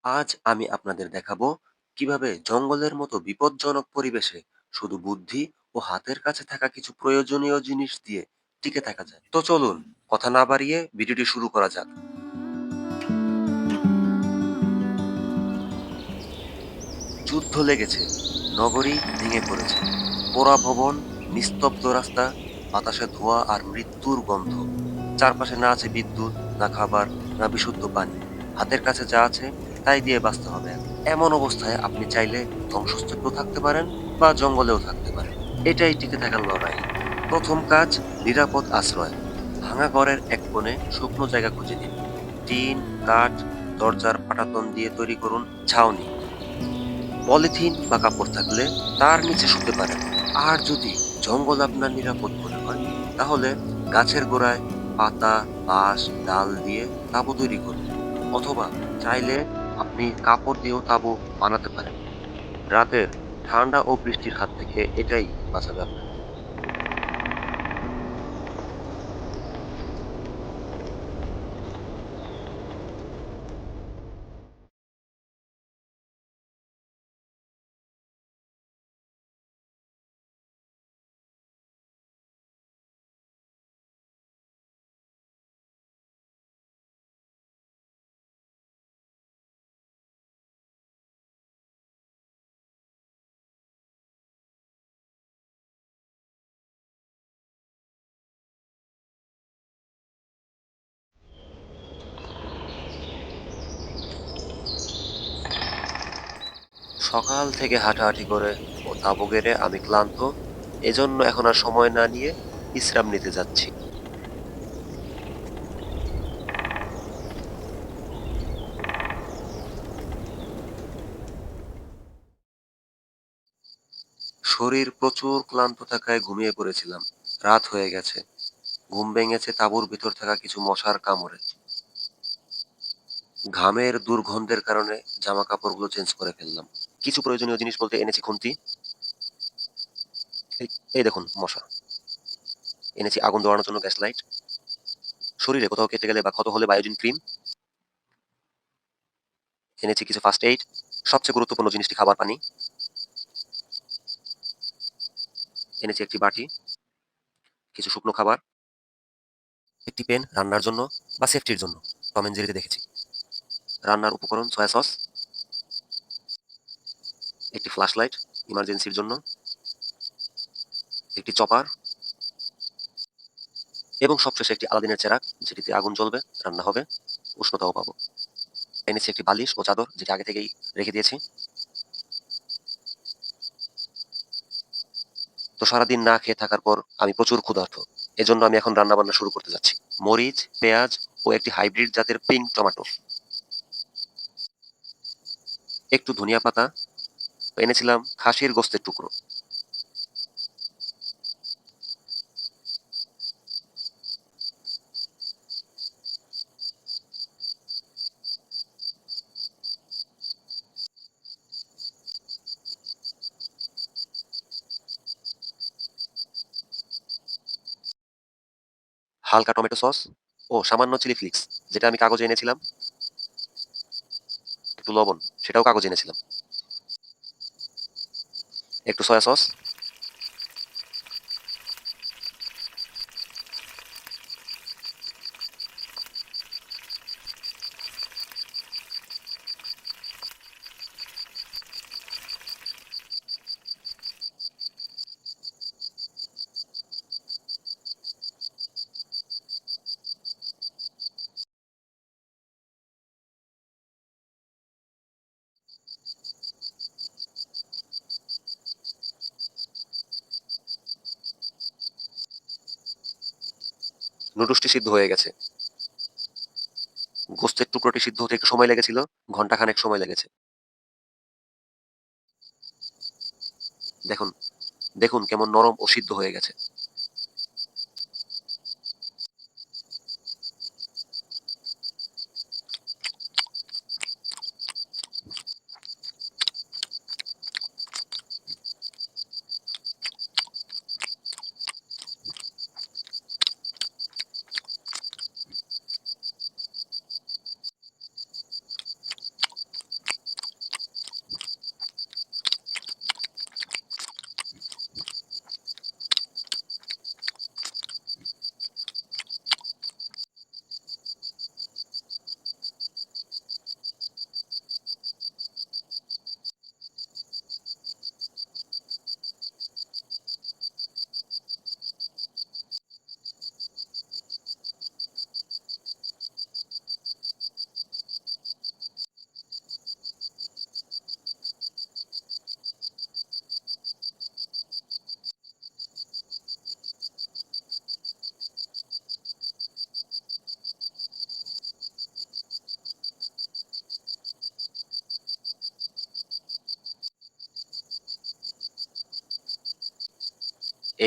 আজ আমি আপনাদের দেখাবো কিভাবে জঙ্গলের মতো বিপজ্জনক পরিবেশে শুধু বুদ্ধি ও হাতের কাছে থাকা কিছু প্রয়োজনীয় জিনিস দিয়ে টিকে থাকা যায়। তো চলুন, কথা না বাড়িয়ে ভিডিওটি শুরু করা যাক। যুদ্ধ লেগেছে, নগরী ভেঙে পড়েছে, পোড়া ভবন, নিস্তব্ধ রাস্তা, বাতাসে ধোঁয়া আর মৃত্যুর গন্ধ। চারপাশে না আছে বিদ্যুৎ, না খাবার, না বিশুদ্ধ পানি। হাতের কাছে যা আছে তাই দিয়ে বাঁচতে হবে এখন। এমন অবস্থায় আপনি চাইলে ধ্বংসস্তূপেও থাকতে পারেন বা জঙ্গলেও থাকতে পারেন। এটাই টিকে থাকার লড়াই। প্রথম কাজ, নিরাপদ আশ্রয়। ভাঙা ঘরের এক কোণে শুকনো জায়গা খুঁজে নিন। টিন, কাঠ, দরজার পাটাতন দিয়ে তৈরি করুন ছাউনি। পলিথিন বা কাপড় থাকলে তার নিচে শুতে পারেন। আর যদি জঙ্গল আপনার নিরাপদ মনে হয়, তাহলে গাছের গোড়ায় পাতা, বাঁশ, ডাল দিয়ে তাঁবু তৈরি করুন। অথবা চাইলে আপনি কাপড় দিয়েও তাঁবু বানাতে পারেন। রাতের ঠান্ডা ও বৃষ্টির হাত থেকে এটাই বাঁচাবে আপনাকে। সকাল থেকে হাঁটাহাঁটি করে ও তাঁবু গেড়ে আমি ক্লান্ত। এজন্য এখন আর সময় না নিয়ে বিশ্রাম নিতে যাচ্ছি। শরীর প্রচুর ক্লান্ত থাকায় ঘুমিয়ে পড়েছিলাম। রাত হয়ে গেছে। ঘুম ভেঙেছে তাঁবুর ভিতর থাকা কিছু মশার কামড়ে। ঘামের দুর্গন্ধের কারণে জামা কাপড়গুলো চেঞ্জ করে ফেললাম। কিছু প্রয়োজনীয় জিনিস বলতে এনেছি খুন্তি। এই এই দেখুন মশা। এনেছি আগুন ধরানোর জন্য গ্যাস লাইট। শরীরে কোথাও কেটে গেলে বা ক্ষত হলে বায়োজিন ক্রিম। এনেছি কিছু ফার্স্ট এইড। সবচেয়ে গুরুত্বপূর্ণ জিনিসটি খাবার পানি। এনেছি একটি বাটি, কিছু শুকনো খাবার, একটি পেন রান্নার জন্য বা সেফটির জন্য। টম এন্ড জেরিতে দেখেছি। রান্নার উপকরণ সয়া সস, একটি ফ্ল্যাশ লাইট ইমার্জেন্সির জন্য, একটি চপার এবং সবশেষে একটি আলাদিনের চেরাক, যেটিতে আগুন জ্বলবে, রান্না হবে, উষ্ণতাও পাবো। এনেছি একটি বালিশ ও চাদর, যেটি আগে থেকেই রেখে দিয়েছি। তো সারাদিন না খেয়ে থাকার পর আমি প্রচুর ক্ষুধার্ত। এজন্য আমি এখন রান্না বান্না শুরু করতে যাচ্ছি। মরিচ, পেঁয়াজ ও একটি হাইব্রিড জাতের পিঙ্ক টমেটো, একটু ধনিয়া পাতা, এনেছিলাম খাসির গোস্তের টুকরো। হালকা টমেটো সস ও সামান্য চিলি ফ্লিক্স, যেটা আমি কাগজে এনেছিলাম। একটু লবণ, সেটাও কাগজে এনেছিলাম। একটু সয়া সস, নুডলসটি সিদ্ধ হয়ে গেছে। গোস্তের টুকরোটি সিদ্ধ হতে একটু সময় লেগেছিল, ঘন্টাখানেক সময় লেগেছে। দেখুন, দেখুন কেমন নরম ও সিদ্ধ হয়ে গেছে।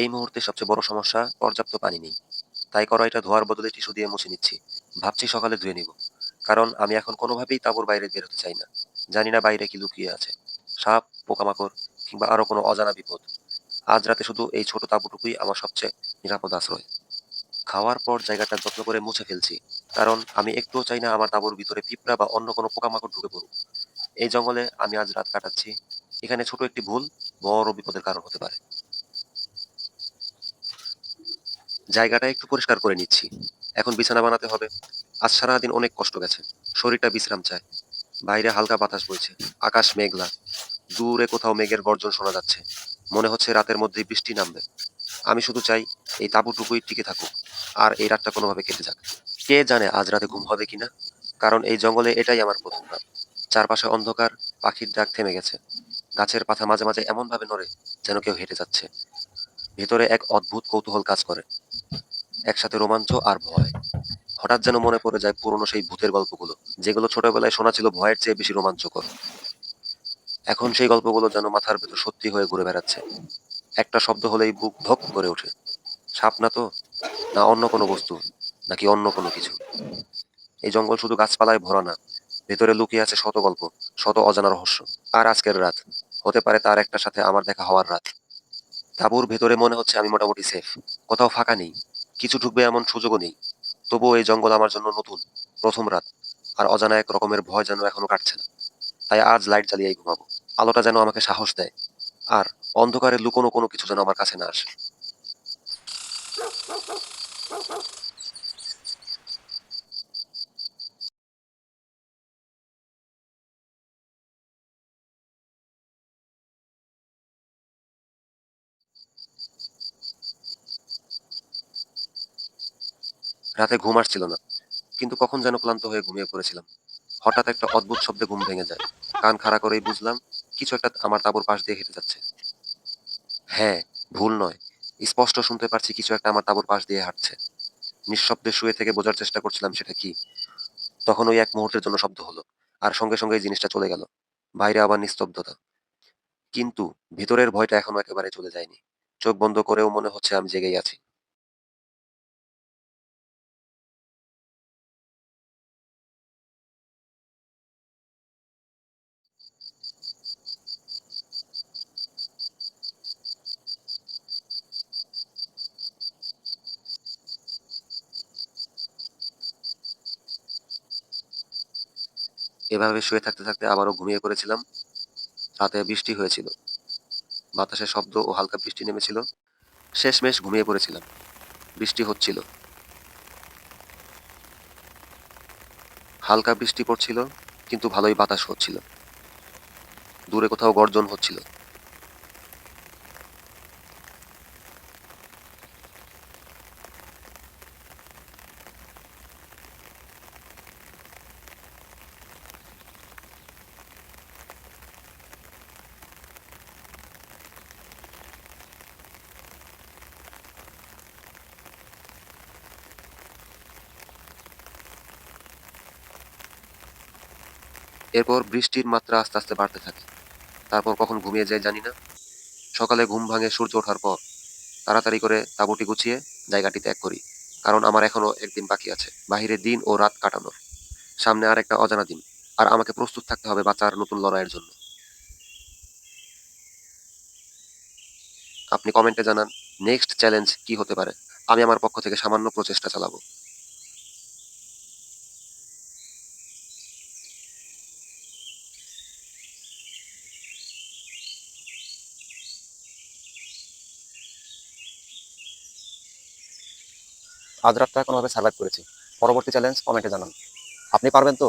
এই মুহূর্তে সবচেয়ে বড় সমস্যা পর্যাপ্ত পানি নেই। তাই কড়াইটা ধোয়ার বদলে টিস্যু দিয়ে মুছে নিচ্ছি। ভাবছি সকালে ধুয়ে নিব। কারণ আমি এখন কোনোভাবেই তাঁবুর বাইরে বের হতে চাই না। জানি না বাইরে কি লুকিয়ে আছে। সাপ, পোকামাকড় কিংবা আরো কোনো অজানা বিপদ। আজ রাতে শুধু এই ছোট তাঁবুটুকুই আমার সবচেয়ে নিরাপদ আশ্রয়। খাওয়ার পর জায়গাটা যত্ন করে মুছে ফেলছি। কারণ আমি একটুও চাই না আমার তাঁবুর ভিতরে পিঁপড়া বা অন্য কোনো পোকামাকড় ঢুকে পড়ুক। এই জঙ্গলে আমি আজ রাত কাটাচ্ছি। এখানে ছোট একটি ভুল বড় বিপদের কারণ হতে পারে। জায়গাটা একটু পরিষ্কার করে নিচ্ছি। এখন বিছানা বানাতে হবে। আজ সারাদিন অনেক কষ্ট গেছে। শরীরটা বিশ্রাম চায়। বাইরে হালকা বাতাস বইছে। আকাশ মেঘলা। দূরে কোথাও মেঘের গর্জন শোনা যাচ্ছে। মনে হচ্ছে রাতের মধ্যেই বৃষ্টি নামবে। আমি শুধু চাই এই তাঁবুটুকুই টিকে থাকুক। আর এই রাতটা কোনোভাবে কেটে যাক। কে জানে আজ রাতে ঘুম হবে কিনা? কারণ এই জঙ্গলে এটাই আমার প্রথম রাত। চারপাশে অন্ধকার, পাখির ডাক থেমে গেছে। গাছের পাতা মাঝে মাঝে এমনভাবে নড়ে যেন কেউ হেঁটে যাচ্ছে। ভেতরে এক অদ্ভুত কৌতূহল কাজ করে। একসাথে রোমাঞ্চ আর ভয়। হঠাৎ যেন মনে পড়ে যায় পুরনো সেই ভূতের গল্পগুলো, যেগুলো ছোটবেলায় শোনা ছিল ভয়ের চেয়ে বেশি রোমাঞ্চকর। এখন সেই গল্পগুলো যেন মাথার ভেতর সত্যি হয়ে ঘুরে বেড়াচ্ছে। একটা শব্দ হলেই বুক ধক করে ওঠে। সাপ না তো, না অন্য কোনো বস্তু, নাকি অন্য কোনো কিছু। এই জঙ্গল শুধু গাছপালায় ভরা না, ভেতরে লুকিয়ে আছে শত গল্প, শত অজানা রহস্য। আর আজকের রাত হতে পারে তার একটার সাথে আমার দেখা হওয়ার রাত। তাঁবুর ভেতরে মনে হচ্ছে আমি মোটামুটি সেফ। কোথাও ফাঁকা নেই, কিছু ঢুকবে এমন সুযোগও নেই। তবুও এই জঙ্গল আমার জন্য নতুন, প্রথম রাত। আর অজানা এক রকমের ভয় যেন এখনো কাটছে না। তাই আজ লাইট জ্বালিয়েই ঘুমাবো। আলোটা যেন আমাকে সাহস দেয়। আর অন্ধকারে লুকোনো কোনো কিছু যেন আমার কাছে না আসে। রাতে ঘুম আসছিল না, কিন্তু কখন যেন ক্লান্ত হয়ে ঘুমিয়ে পড়েছিলাম। হঠাৎ একটা অদ্ভুত শব্দে ঘুম ভেঙে যায়। কান খাড়া করেই বুঝলাম কিছু একটা আমার তাঁবুর পাশ দিয়ে হেঁটে যাচ্ছে। হ্যাঁ, ভুল নয়। স্পষ্ট শুনতে পারছি কিছু একটা আমার তাঁবুর পাশ দিয়ে হাঁটছে। নিঃশব্দে শুয়ে থেকে বোঝার চেষ্টা করছিলাম সেটা কি। তখন ওই এক মুহূর্তের জন্য শব্দ হলো। আর সঙ্গে সঙ্গে এই জিনিসটা চলে গেল। বাইরে আবার নিস্তব্ধতা। কিন্তু ভিতরের ভয়টা এখনো একেবারে চলে যায়নি। চোখ বন্ধ করেও মনে হচ্ছে আমি জেগেই আছি। এভাবে শুয়ে থাকতে থাকতে আবারও ঘুমিয়ে পড়েছিলাম। রাতে বৃষ্টি হয়েছিল। বাতাসের শব্দ ও হালকা বৃষ্টি নেমেছিল। শেষমেশ ঘুমিয়ে পড়েছিলাম। বৃষ্টি হচ্ছিল। হালকা বৃষ্টি পড়ছিল, কিন্তু ভালোই বাতাস হচ্ছিল। দূরে কোথাও গর্জন হচ্ছিল। এরপর বৃষ্টির মাত্রা আস্তে আস্তে বাড়তে থাকে। তারপর কখন ঘুমিয়ে যায় জানি না। সকালে ঘুম ভাঙে সূর্য ওঠার পর। তাড়াতাড়ি করে তাঁবুটি গুছিয়ে জায়গাটি ত্যাগ করি। কারণ আমার এখনো একদিন বাকি আছে বাহিরে দিন ও রাত কাটানোর। সামনে আর একটা অজানা দিন। আর আমাকে প্রস্তুত থাকতে হবে বাঁচার নতুন লড়াইয়ের জন্য। আপনি কমেন্টে জানান নেক্সট চ্যালেঞ্জ কি হতে পারে। আমি আমার পক্ষ থেকে সামান্য প্রচেষ্টা চালাবো। আজ রাতটা কোনোভাবে সার্ভাইভ করেছি। পরবর্তী চ্যালেঞ্জ কমেন্টে জানান। আপনি পারবেন তো?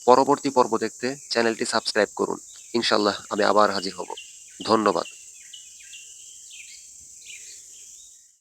পরবর্তী পর্ব দেখতে চ্যানেলটি সাবস্ক্রাইব করুন। ইনশাল্লাহ আমি আবার হাজির হব। ধন্যবাদ।